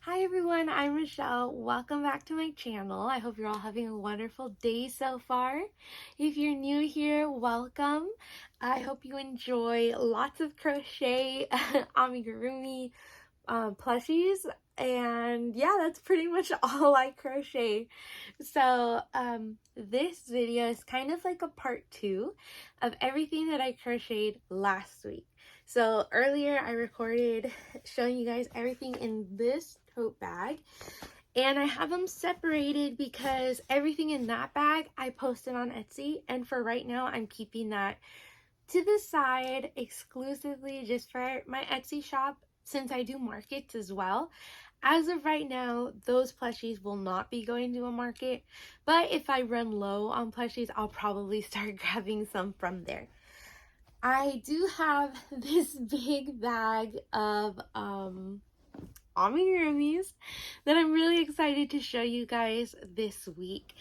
Hi everyone, I'm Michelle. Welcome back to my channel. I hope you're all having a wonderful day so far. If you're new here, welcome. I hope you enjoy lots of crochet amigurumi plushies, and yeah, that's pretty much all I crochet. So this video is kind of like a part 2 of everything that I crocheted last week. So earlier I recorded showing you guys everything in this tote bag, and I have them separated because everything in that bag I posted on Etsy, and for right now I'm keeping that to the side exclusively just for my Etsy shop, since I do markets as well. As of right now, those plushies will not be going to a market, but if I run low on plushies, I'll probably start grabbing some from there. I do have this big bag of amigurumis that I'm really excited to show you guys this week.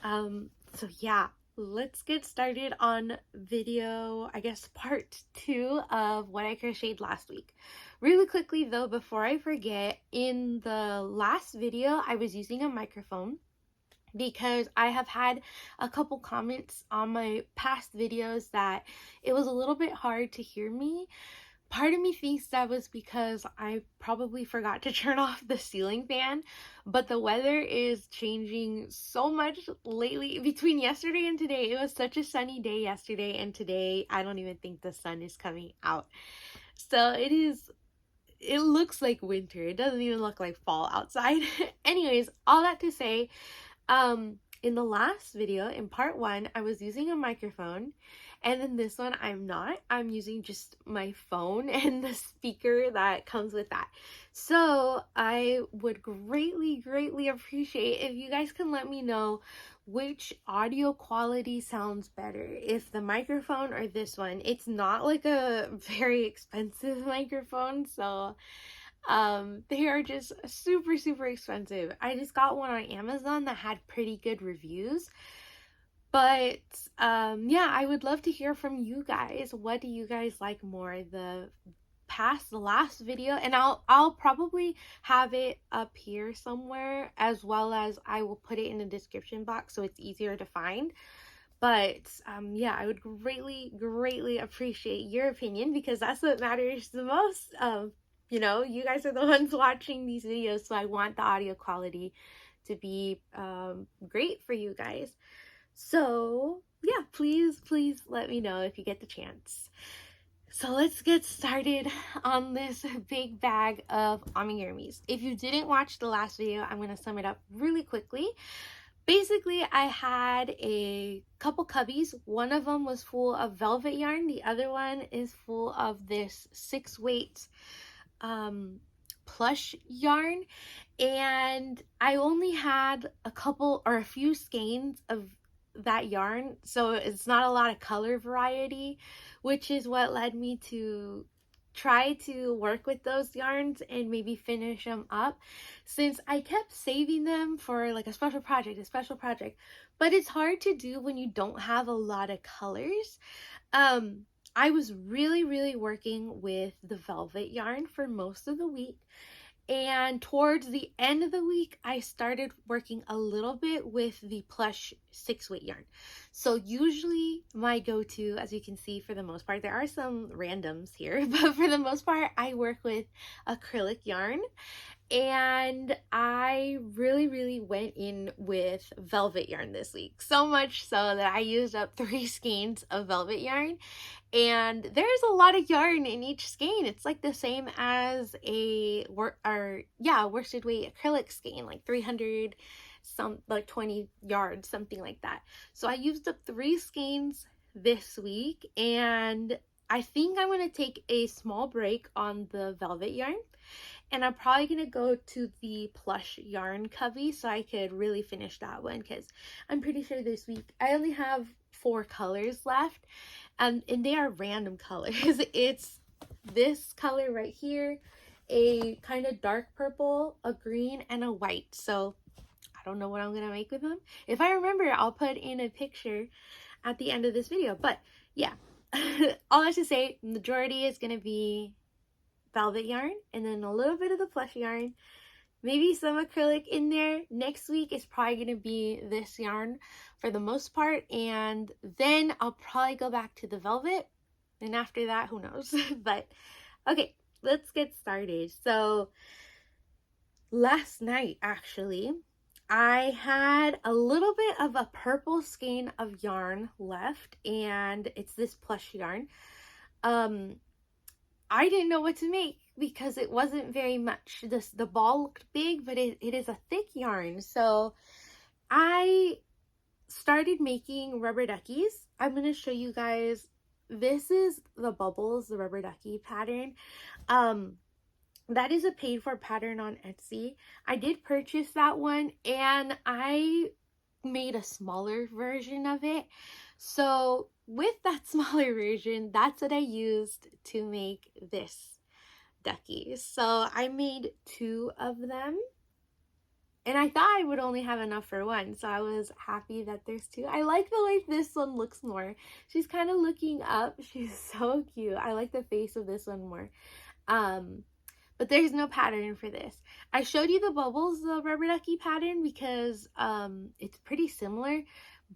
So yeah, let's get started on video, I guess part 2 of what I crocheted last week. Really quickly though, before I forget, in the last video I was using a microphone because I have had a couple comments on my past videos that it was a little bit hard to hear me. Part of me thinks that was because I probably forgot to turn off the ceiling fan, but the weather is changing so much lately. Between yesterday and today, it was such a sunny day yesterday, and today I don't even think the sun is coming out. So it looks like winter. It doesn't even look like fall outside. Anyways, all that to say, in the last video, in part 1, I was using a microphone, and then this one I'm not. I'm using just my phone and the speaker that comes with that. So I would greatly appreciate if you guys can let me know which audio quality sounds better, if the microphone or this one. It's not like a very expensive microphone, so they are just super expensive. I just got one on Amazon that had pretty good reviews. But yeah, I would love to hear from you guys. What do you guys like more, the last video? And I'll probably have it up here somewhere, as well as I will put it in the description box so it's easier to find. But yeah, I would greatly appreciate your opinion, because that's what matters the most. You know, you guys are the ones watching these videos, so I want the audio quality to be great for you guys. So yeah, please let me know if you get the chance. So let's get started on this big bag of amigurumis. If you didn't watch the last video, I'm going to sum it up really quickly. Basically, I had a couple cubbies. One of them was full of velvet yarn. The other one is full of this 6-weight plush yarn, and I only had a few skeins of that yarn, so it's not a lot of color variety, which is what led me to try to work with those yarns and maybe finish them up, since I kept saving them for like a special project, but it's hard to do when you don't have a lot of colors. I was really working with the velvet yarn for most of the week, and towards the end of the week I started working a little bit with the plush 6-weight yarn. So usually my go-to, as you can see, for the most part, there are some randoms here, but for the most part I work with acrylic yarn. And I really went in with velvet yarn this week, so much so that I used up 3 skeins of velvet yarn, and there's a lot of yarn in each skein. It's like the same as a worsted weight acrylic skein, like 300 like 20 yards, something like that. So I used up 3 skeins this week, and I think I'm going to take a small break on the velvet yarn, and I'm probably going to go to the plush yarn cubby so I could really finish that one, because I'm pretty sure this week I only have 4 colors left, and they are random colors. It's this color right here, a kind of dark purple, a green, and a white. So I don't know what I'm going to make with them. If I remember, I'll put in a picture at the end of this video. But yeah, all that to say, majority is going to be velvet yarn, and then a little bit of the plush yarn, maybe some acrylic in there. Next week is probably going to be this yarn for the most part, and then I'll probably go back to the velvet, and after that, who knows. But okay, let's get started. So last night, actually, I had a little bit of a purple skein of yarn left, and it's this plush yarn. I didn't know what to make because it wasn't very much. The ball looked big, but it is a thick yarn. So I started making rubber duckies. I'm going to show you guys. This is the bubbles, the rubber ducky pattern. That is a paid for pattern on Etsy. I did purchase that one, and I made a smaller version of it. So with that smaller version, that's what I used to make this ducky. So I made 2 of them, and I thought I would only have enough for one, so I was happy that there's 2. I like the way this one looks more. She's kind of looking up. She's so cute. I like the face of this one more. But there's no pattern for this. I showed you the bubbles, the rubber ducky pattern, because it's pretty similar,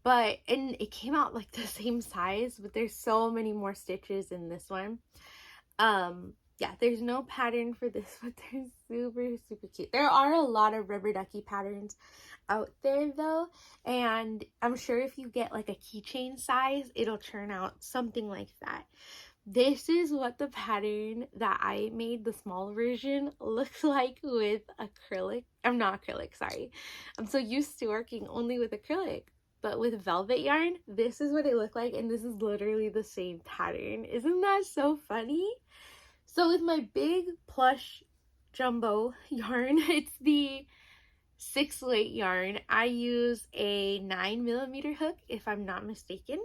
and it came out like the same size, but there's so many more stitches in this one. Yeah, there's no pattern for this, but they're super, super cute. There are a lot of rubber ducky patterns out there though, and I'm sure if you get like a keychain size, it'll turn out something like that. This is what the pattern that I made, the small version, looks like with acrylic. I'm not acrylic, sorry. I'm so used to working only with acrylic. But with velvet yarn, this is what it looked like, and this is literally the same pattern. Isn't that so funny? So with my big plush jumbo yarn, it's the 6-weight yarn. I use a 9mm hook, if I'm not mistaken.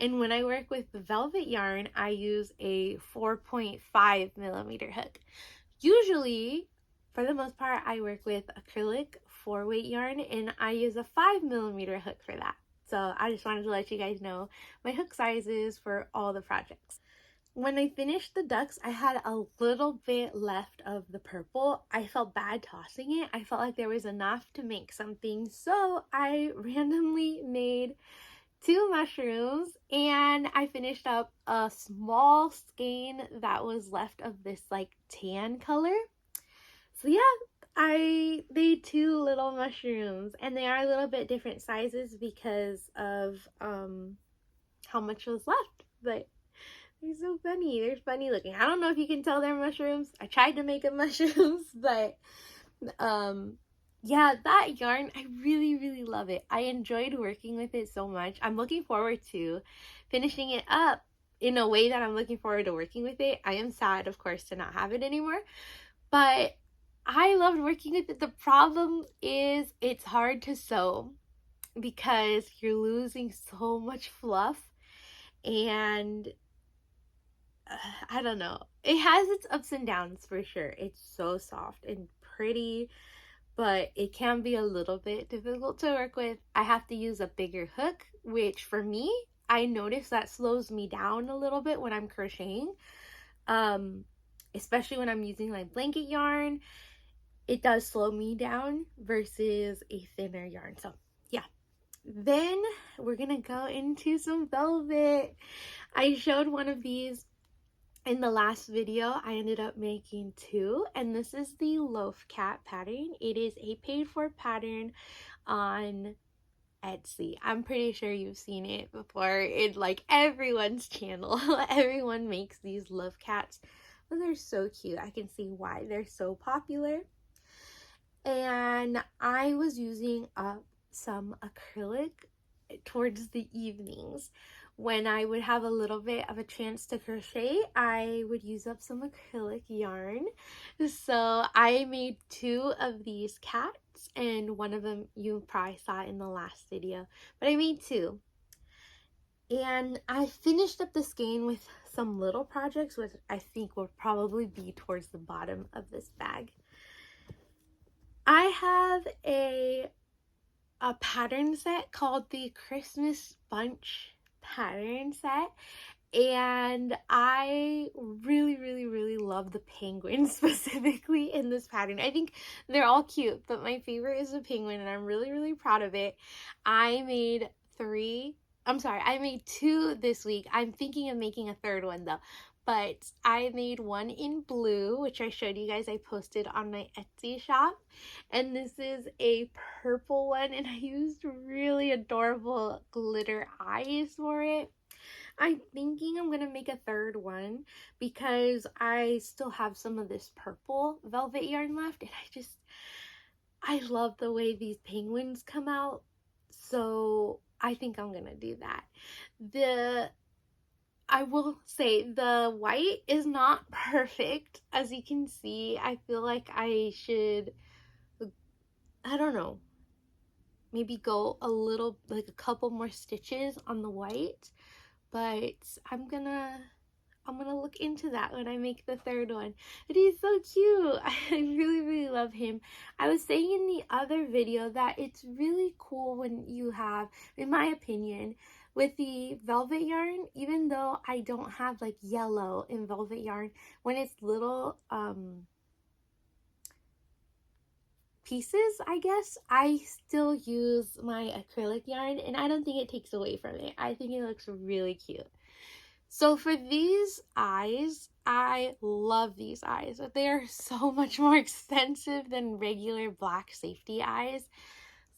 And when I work with the velvet yarn, I use a 4.5mm hook. Usually, for the most part, I work with acrylic 4-weight yarn, and I use a 5mm hook for that. So I just wanted to let you guys know my hook sizes for all the projects. When I finished the ducks, I had a little bit left of the purple. I felt bad tossing it. I felt like there was enough to make something, so I randomly made 2 mushrooms, and I finished up a small skein that was left of this like tan color. So yeah, I made 2 little mushrooms, and they are a little bit different sizes because of how much was left, but they're so funny. They're funny looking. I don't know if you can tell they're mushrooms. I tried to make them mushrooms, but yeah, that yarn, I really, really love it. I enjoyed working with it so much. I'm looking forward to finishing it up in a way that I'm looking forward to working with it. I am sad, of course, to not have it anymore, but I loved working with it. The problem is it's hard to sew because you're losing so much fluff, and I don't know. It has its ups and downs for sure. It's so soft and pretty, but it can be a little bit difficult to work with. I have to use a bigger hook, which for me, I notice that slows me down a little bit when I'm crocheting. Especially when I'm using like blanket yarn, it does slow me down versus a thinner yarn. So yeah. Then we're gonna go into some velvet. I showed one of these in the last video. I ended up making 2, and this is the loaf cat pattern. It is a paid for pattern on Etsy. I'm pretty sure you've seen it before in like everyone's channel. Everyone makes these love cats, but they're so cute. I can see why they're so popular. And I was using up some acrylic towards the evenings. When I would have a little bit of a chance to crochet, I would use up some acrylic yarn. So I made 2 of these cats, and one of them you probably saw in the last video, but I made 2. And I finished up the skein with some little projects, which I think will probably be towards the bottom of this bag. I have a pattern set called the Christmas Bunch pattern set, And I really love the penguins specifically in this pattern. I think they're all cute, but my favorite is the penguin, and I'm really proud of it. I made I made 2 this week. I'm thinking of making a 3rd one though. But I made one in blue, which I showed you guys. I posted on my Etsy shop. And this is a purple one, and I used really adorable glitter eyes for it. I'm thinking I'm going to make a 3rd one because I still have some of this purple velvet yarn left, and I love the way these penguins come out. So I think I'm going to do that. I will say the white is not perfect. As you can see, I feel like I should, I don't know, maybe go like a couple more stitches on the white, but I'm gonna look into that when I make the 3rd one. But he's so cute. I really love him. I was saying in the other video that it's really cool when you have, in my opinion, with the velvet yarn, even though I don't have like yellow in velvet yarn, when it's little pieces, I guess, I still use my acrylic yarn, and I don't think it takes away from it. I think it looks really cute. So for these eyes, I love these eyes. They are so much more expensive than regular black safety eyes.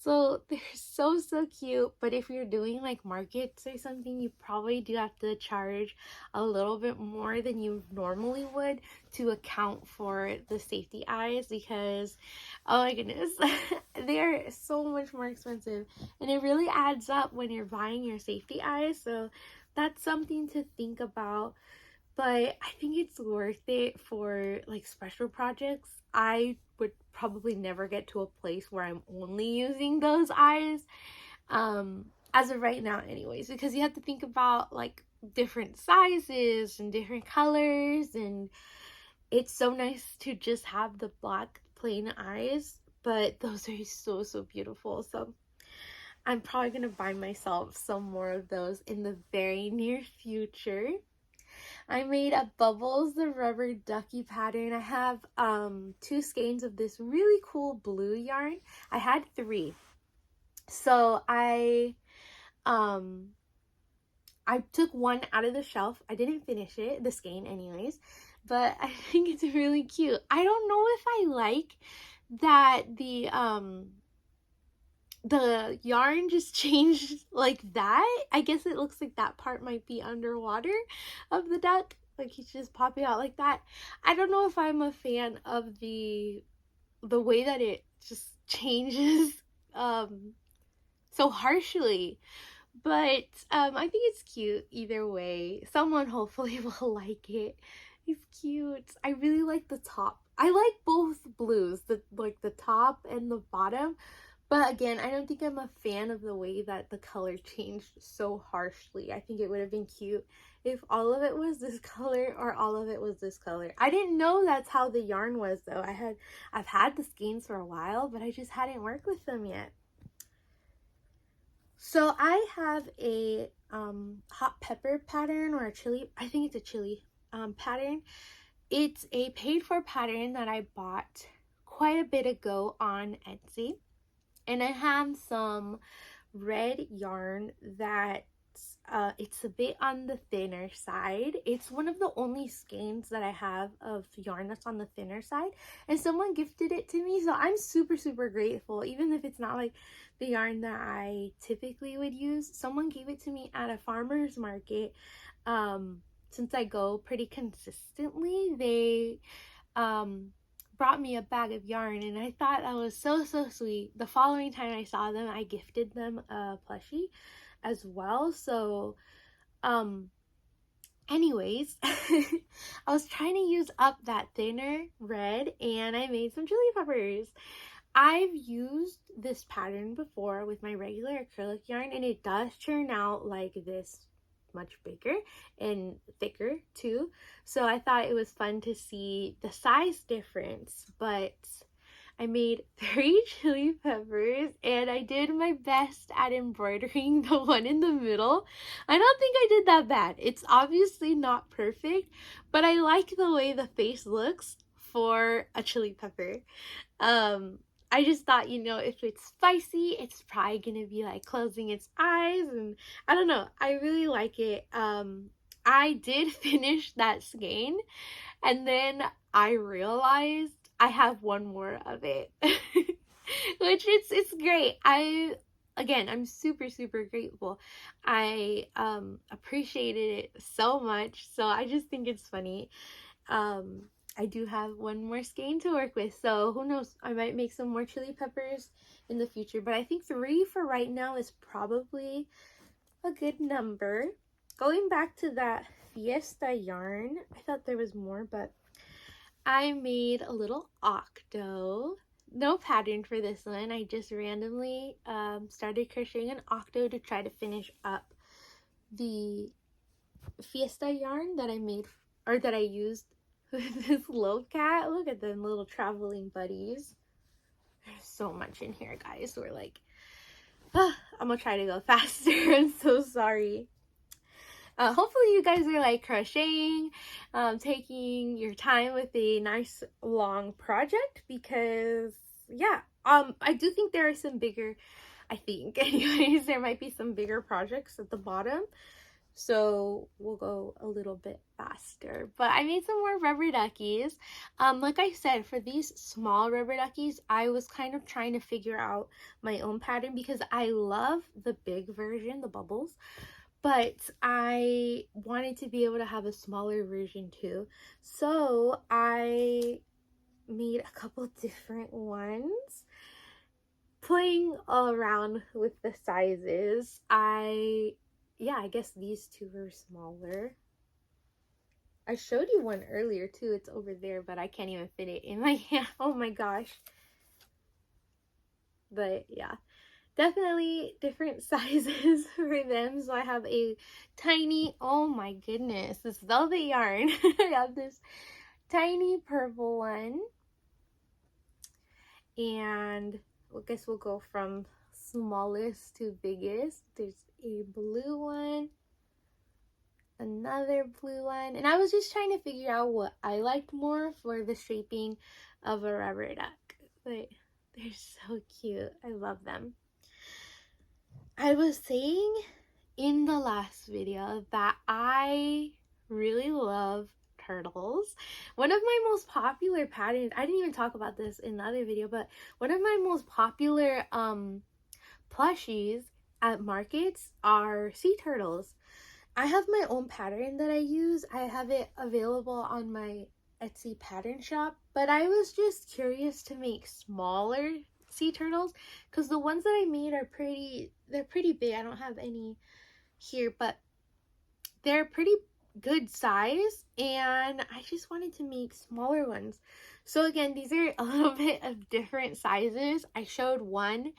So they're so cute. But if you're doing like markets or something, you probably do have to charge a little bit more than you normally would to account for the safety eyes, because oh my goodness, they are so much more expensive, and it really adds up when you're buying your safety eyes. So that's something to think about. But I think it's worth it for like special projects. I would probably never get to a place where I'm only using those eyes, as of right now anyways, because you have to think about like different sizes and different colors, and it's so nice to just have the black plain eyes, but those are so beautiful. So I'm probably going to buy myself some more of those in the very near future. I made a Bubbles the Rubber Ducky pattern. I have 2 skeins of this really cool blue yarn. I had 3. So I took one out of the shelf. I didn't finish it, the skein anyways, but I think it's really cute. I don't know if I like that the yarn just changed like that. I guess it looks like that part might be underwater of the duck, like he's just popping out like that. I don't know if I'm a fan of the way that it just changes so harshly, but I think it's cute either way. Someone hopefully will like it. It's cute. I really like the top. I like both blues, like the top and the bottom. But again, I don't think I'm a fan of the way that the color changed so harshly. I think it would have been cute if all of it was this color or all of it was this color. I didn't know that's how the yarn was though. I've had the skeins for a while, but I just hadn't worked with them yet. So I have a hot pepper pattern, or a chili, I think it's a chili pattern. It's a paid for pattern that I bought quite a bit ago on Etsy. And I have some red yarn that it's a bit on the thinner side. It's one of the only skeins that I have of yarn that's on the thinner side, and someone gifted it to me, so I'm super grateful. Even if it's not like the yarn that I typically would use, someone gave it to me at a farmer's market. Since I go pretty consistently, they brought me a bag of yarn, and I thought that was so sweet. The following time I saw them, I gifted them a plushie as well. So anyways, I was trying to use up that thinner red, and I made some chili peppers. I've used this pattern before with my regular acrylic yarn, and it does turn out like this, much bigger and thicker too. So I thought it was fun to see the size difference, but I made 3 chili peppers, and I did my best at embroidering the one in the middle. I don't think I did that bad. It's obviously not perfect, but I like the way the face looks for a chili pepper. Um, I just thought, you know, if it's spicy, it's probably gonna be like closing its eyes, and I don't know. I really like it. I did finish that skein, and then I realized I have one more of it. Which it's great. I'm super grateful. I appreciated it so much. So I just think it's funny. Um I do have one more skein to work with, so who knows, I might make some more chili peppers in the future, but I think 3 for right now is probably a good number. Going back to that Fiesta yarn, I thought there was more, but I made a little octo. No pattern for this one. I just randomly started crocheting an octo to try to finish up the Fiesta yarn that I made, or that I used with this little cat. Look at them little traveling buddies. There's so much in here, guys. We're like, I'm gonna try to go faster. I'm so sorry. Hopefully you guys are like crocheting, taking your time with a nice long project, because yeah, I do think there are some bigger, I think anyways, there might be some bigger projects at the bottom, so we'll go a little bit faster. But I made some more rubber duckies. Like I said, for these small rubber duckies, I was kind of trying to figure out my own pattern, because I love the big version, the bubbles, but I wanted to be able to have a smaller version too. So I made a couple different ones, playing all around with the sizes. I guess these 2 are smaller. I showed you one earlier too. It's over there, but I can't even fit it in my hand. Oh my gosh. But yeah, definitely different sizes for them. So I have a tiny, oh my goodness, this velvet yarn. I have this tiny purple one, and I guess we'll go from smallest to biggest. There's a blue one, another blue one, and I was just trying to figure out what I liked more for the shaping of a rubber duck. But they're so cute. I love them. I was saying in the last video that I really love turtles. One of my most popular patterns, I didn't even talk about this in the other video, but one of my most popular plushies at markets are sea turtles. I have my own pattern that I use. I have it available on my Etsy pattern shop, but I was just curious to make smaller sea turtles, because the ones that I made are they're pretty big. I don't have any here, but they're pretty good size, and I just wanted to make smaller ones. So again, these are a little bit of different sizes. I showed one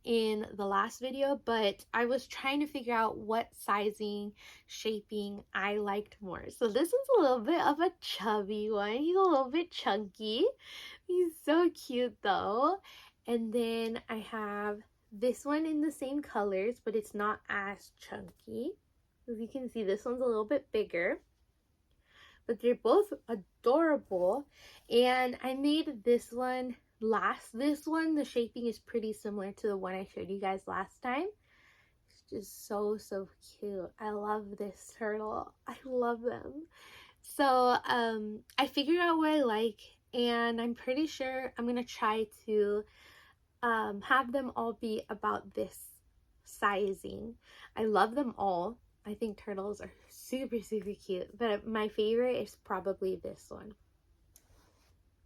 in the last video, but I was trying to figure out what sizing, shaping I liked more. So this one's a little bit of a chubby one. He's a little bit chunky. He's so cute though. And then I have this one in the same colors, but it's not as chunky. As you can see, this one's a little bit bigger, but they're both adorable. And I made this one last. This one, the shaping is pretty similar to the one I showed you guys last time. It's just so cute. I love this turtle. I love them. So I figured out what I like, and I'm pretty sure I'm gonna try to have them all be about this sizing. I love them all. I think turtles are super cute, but my favorite is probably this one.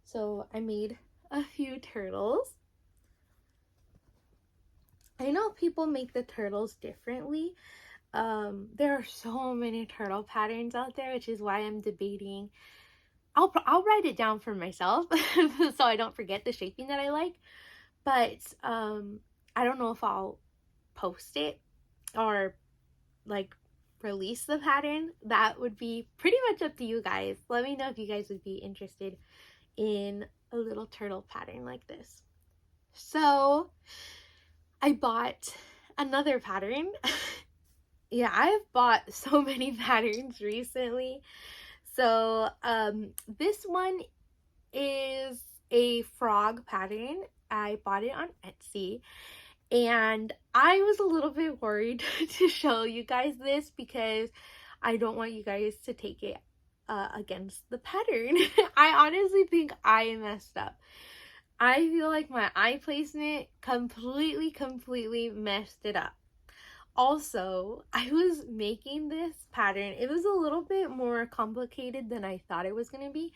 So I made a few turtles. I know people make the turtles differently. There are so many turtle patterns out there, which is why I'm debating. I'll write it down for myself so I don't forget the shaping that I like. But I don't know if I'll post it or like release the pattern. That would be pretty much up to you guys. Let me know if you guys would be interested in a little turtle pattern like this. So I bought another pattern. Yeah, I have bought so many patterns recently. So this one is a frog pattern. I bought it on Etsy, and I was a little bit worried to show you guys this because I don't want you guys to take it against the pattern. I honestly think I messed up. I feel like my eye placement completely messed it up. Also, I was making this pattern. It was a little bit more complicated than I thought it was going to be,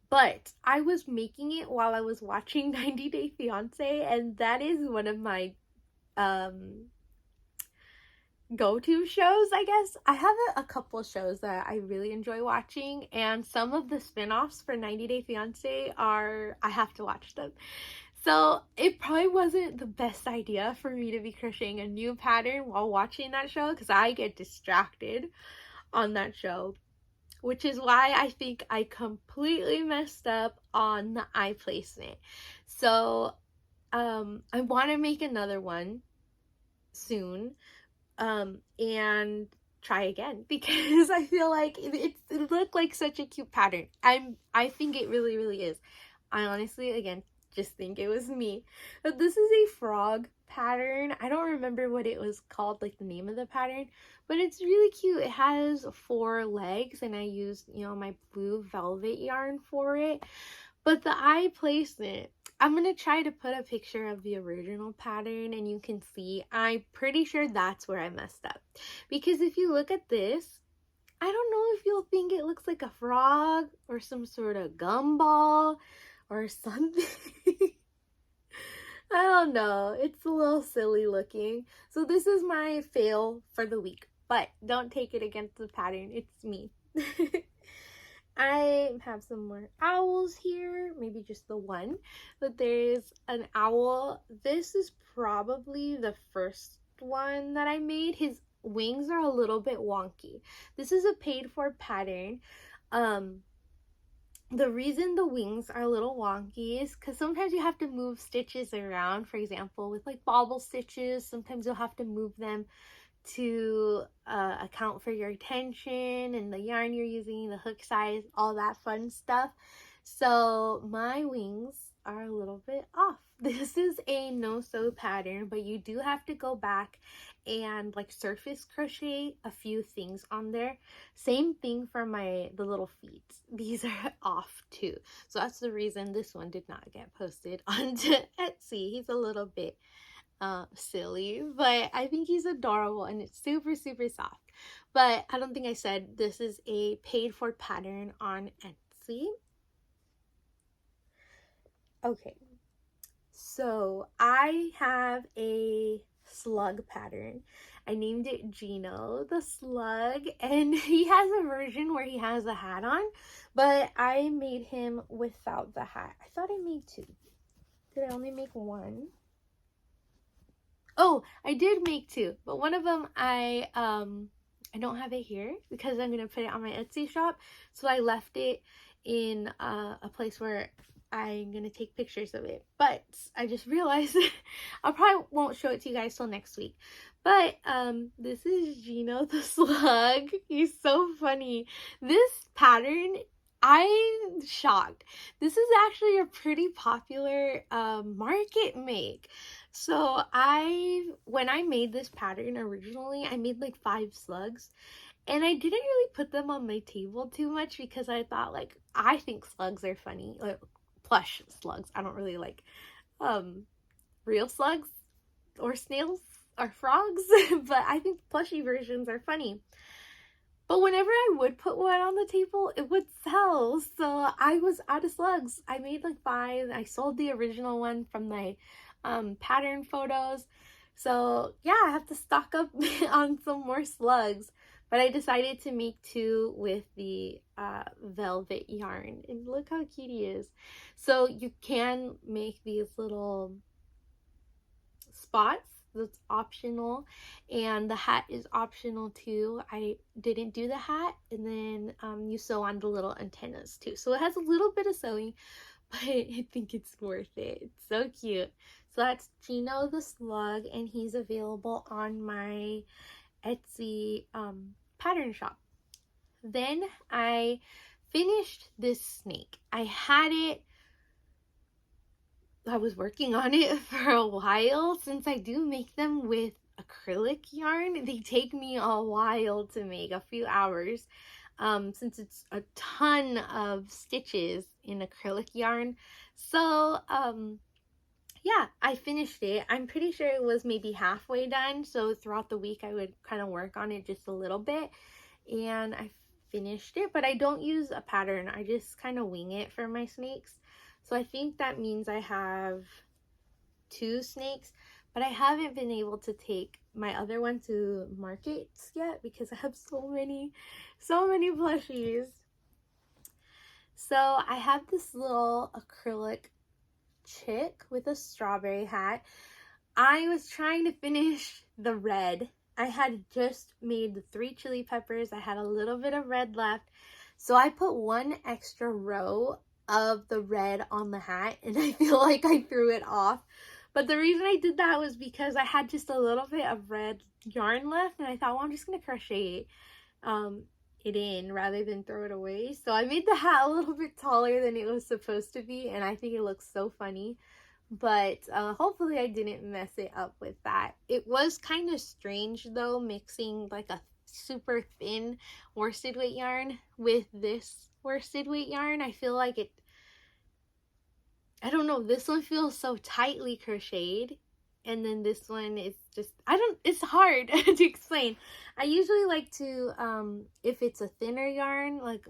but I was making it while I was watching 90 Day Fiancé, and that is one of my go-to shows, I guess. I have a couple shows that I really enjoy watching, and some of the spin-offs for 90 Day Fiancé I have to watch them. So it probably wasn't the best idea for me to be crocheting a new pattern while watching that show because I get distracted on that show, which is why I think I completely messed up on the eye placement. So I want to make another one soon and try again because I feel like it looked like such a cute pattern. I think it really is. I honestly, again, just think it was me. But this is a frog pattern. I don't remember what it was called, like the name of the pattern, but it's really cute. It has 4 legs, and I used, my blue velvet yarn for it. But the eye placement, I'm going to try to put a picture of the original pattern and you can see. I'm pretty sure that's where I messed up. Because if you look at this, I don't know if you'll think it looks like a frog or some sort of gumball or something. I don't know. It's a little silly looking. So this is my fail for the week. But don't take it against the pattern. It's me. I have some more owls here, maybe just the one, but there's an owl. This is probably the first one that I made. His wings are a little bit wonky. This is a paid for pattern. The reason the wings are a little wonky is because sometimes you have to move stitches around. For example, with like bobble stitches, sometimes you'll have to move them to account for your tension and the yarn you're using, the hook size, all that fun stuff. So my wings are a little bit off. This is a no-sew pattern, but you do have to go back and like surface crochet a few things on there. Same thing for the little feet. These are off too. So that's the reason this one did not get posted onto Etsy. He's a little bit silly, but I think he's adorable and it's super soft. But I don't think I said this is a paid for pattern on Etsy. Okay, so I have a slug pattern. I named it Gino the Slug, and he has a version where he has a hat on, but I made him without the hat. I thought I made 2. Did I only make 1? Oh, I did make 2, but one of them I don't have it here because I'm gonna put it on my Etsy shop. So I left it in a place where I'm gonna take pictures of it. But I just realized I probably won't show it to you guys till next week. But this is Gino the Slug. He's so funny. This pattern, I'm shocked. This is actually a pretty popular market make. So when I made this pattern originally, I made like 5 slugs, and I didn't really put them on my table too much because I thought, like, I think slugs are funny, like plush slugs. I don't really like real slugs or snails or frogs, but I think plushy versions are funny. But whenever I would put one on the table, it would sell. So I was out of slugs. I made like 5. I sold the original one from my pattern photos. So yeah, I have to stock up on some more slugs. But I decided to make 2 with the velvet yarn. And look how cute he is. So you can make these little spots. That's optional, and the hat is optional too. I didn't do the hat, and then you sew on the little antennas too. So it has a little bit of sewing, but I think it's worth it. It's so cute. So that's Gino the Slug, and he's available on my Etsy pattern shop. Then I finished this snake. I was working on it for a while. Since I do make them with acrylic yarn, they take me a while to make, a few hours, since it's a ton of stitches in acrylic yarn. So yeah, I finished it. I'm pretty sure it was maybe halfway done, so throughout the week I would kind of work on it just a little bit, and I finished it. But I don't use a pattern, I just kind of wing it for my snakes. So I think that means I have 2 snakes, but I haven't been able to take my other one to markets yet because I have so many plushies. So I have this little acrylic chick with a strawberry hat. I was trying to finish the red. I had just made the 3 chili peppers. I had a little bit of red left, so I put 1 extra row of the red on the hat, and I feel like I threw it off. But the reason I did that was because I had just a little bit of red yarn left, and I thought, well, I'm just gonna crochet it in rather than throw it away. So I made the hat a little bit taller than it was supposed to be, and I think it looks so funny. But hopefully I didn't mess it up with that. It was kind of strange though, mixing like a super thin worsted weight yarn with this worsted weight yarn. I feel like I don't know, this one feels so tightly crocheted, and then this one is just, it's hard to explain. I usually like to, if it's a thinner yarn, like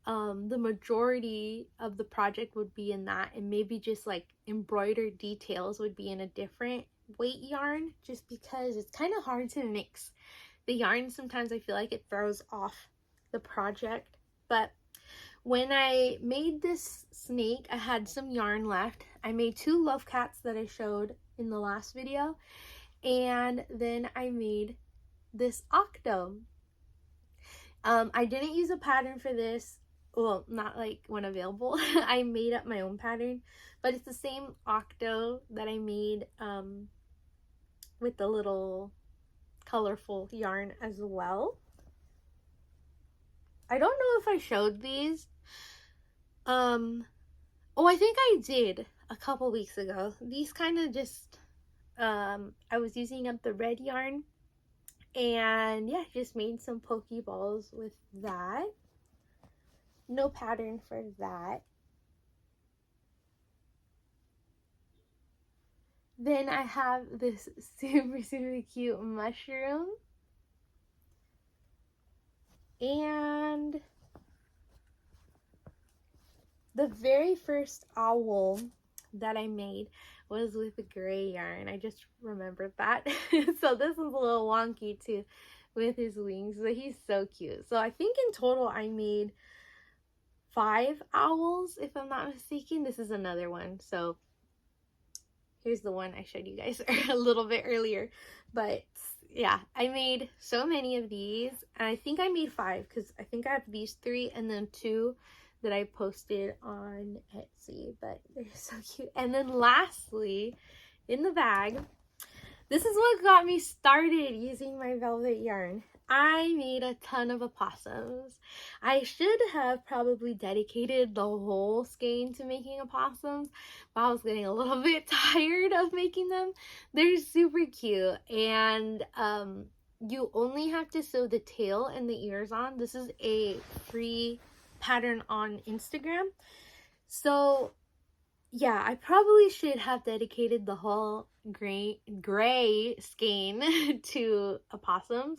the majority of the project would be in that, and maybe just like embroidered details would be in a different weight yarn, just because it's kind of hard to mix the yarn. Sometimes I feel like it throws off the project. But when I made this snake, I had some yarn left. I made 2 love cats that I showed in the last video, and then I made this octo. I didn't use a pattern for this. Well, not like when available. I made up my own pattern, but it's the same octo that I made with the little colorful yarn as well. I don't know if I showed these. Oh, I think I did a couple weeks ago. These kind of just, I was using up the red yarn, and yeah, just made some pokeballs with that. No pattern for that. Then I have this super cute mushroom, and the very first owl that I made was with a gray yarn. I just remembered that. So this is a little wonky too with his wings, but he's so cute. So I think in total I made 5 owls, if I'm not mistaken. This is another one. So here's the one I showed you guys a little bit earlier. But yeah, I made so many of these. And I think I made 5 because I think I have these 3 and then 2 that I posted on Etsy. But they're so cute. And then lastly, in the bag, this is what got me started using my velvet yarn. I made a ton of opossums. I should have probably dedicated the whole skein to making opossums, but I was getting a little bit tired of making them. They're super cute, and you only have to sew the tail and the ears on. This is a free pattern on Instagram. So yeah, I probably should have dedicated the whole gray skein to opossums.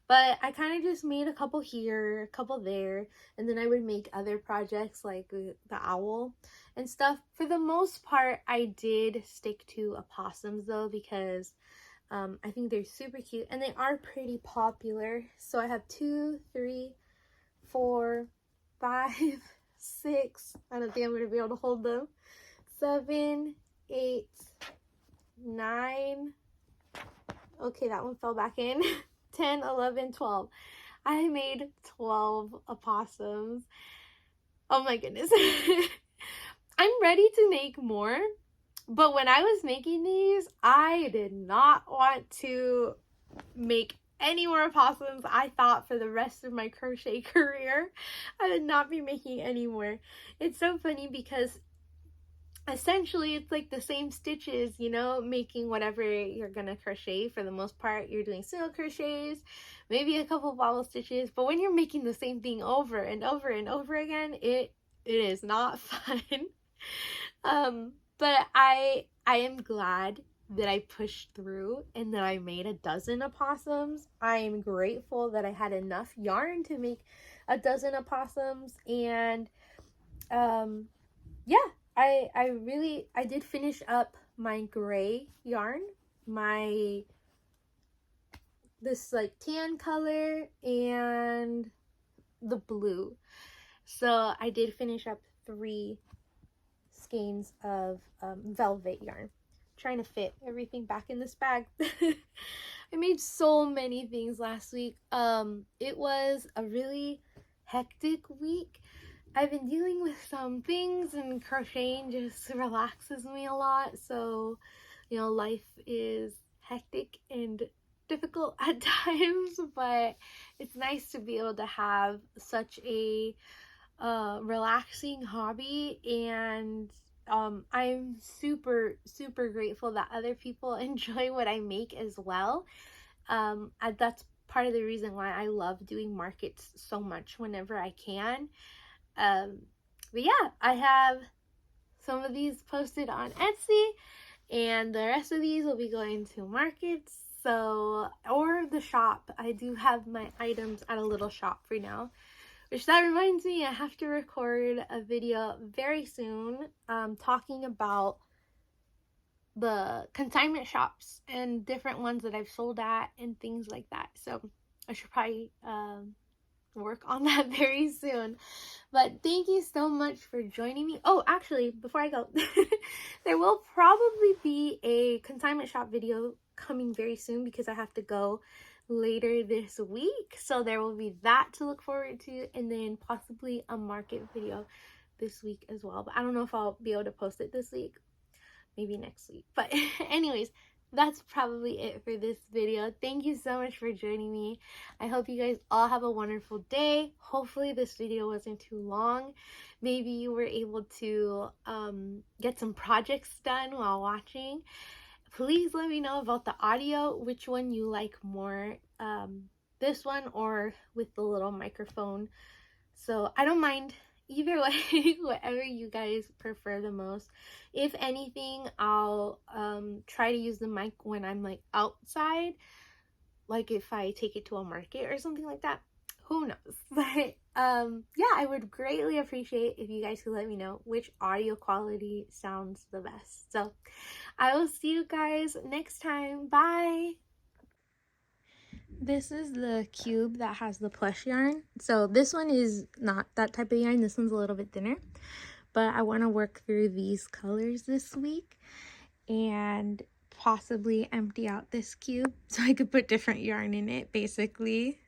But I kind of just made a couple here, a couple there, and then I would make other projects like the owl and stuff. For the most part, I did stick to opossums though, because I think they're super cute and they are pretty popular. So I have 2, 3, 4, 5, 6. I don't think I'm going to be able to hold them. 7, 8, 9. Okay, that one fell back in. 10, 11, 12. I made 12 opossums. Oh my goodness. I'm ready to make more, But when I was making these, I did not want to make any more possums. I thought for the rest of my crochet career, I would not be making any more. It's so funny because essentially it's like the same stitches, you know, making whatever you're gonna crochet. For the most part, you're doing single crochets, maybe a couple bobble stitches, but when you're making the same thing over and over and over again, it is not fun. But I am glad that I pushed through and that I made a dozen opossums. I am grateful that I had enough yarn to make a dozen opossums, and yeah, I did finish up my gray yarn, this like tan color and the blue. So I did finish up 3 skeins of velvet yarn. I'm trying to fit everything back in this bag. I made so many things last week. It was a really hectic week. I've been dealing with some things, and crocheting just relaxes me a lot. So, you know, life is hectic and difficult at times, but it's nice to be able to have such a relaxing hobby. And I'm super grateful that other people enjoy what I make as well. That's part of the reason why I love doing markets so much whenever I can. But yeah, I have some of these posted on Etsy, and the rest of these will be going to markets, so, or the shop. I do have my items at a little shop for now, which that reminds me, I have to record a video very soon talking about the consignment shops and different ones that I've sold at and things like that. So I should probably work on that very soon. But thank you so much for joining me. Oh, actually, before I go, there will probably be a consignment shop video coming very soon because I have to go later this week. So there will be that to look forward to, and then possibly a market video this week as well. But I don't know if I'll be able to post it this week. Maybe next week. But anyways, that's probably it for this video. Thank you so much for joining me. I hope you guys all have a wonderful day. Hopefully this video wasn't too long. Maybe you were able to get some projects done while watching. Please let me know about the audio, which one you like more, this one or with the little microphone. So I don't mind either way, whatever you guys prefer the most. If anything, I'll try to use the mic when I'm like outside, like if I take it to a market or something like that. Who knows? But yeah, I would greatly appreciate if you guys could let me know which audio quality sounds the best. So I will see you guys next time. Bye. This is the cube that has the plush yarn. So this one is not that type of yarn. This one's a little bit thinner. But I want to work through these colors this week and possibly empty out this cube so I could put different yarn in it, basically.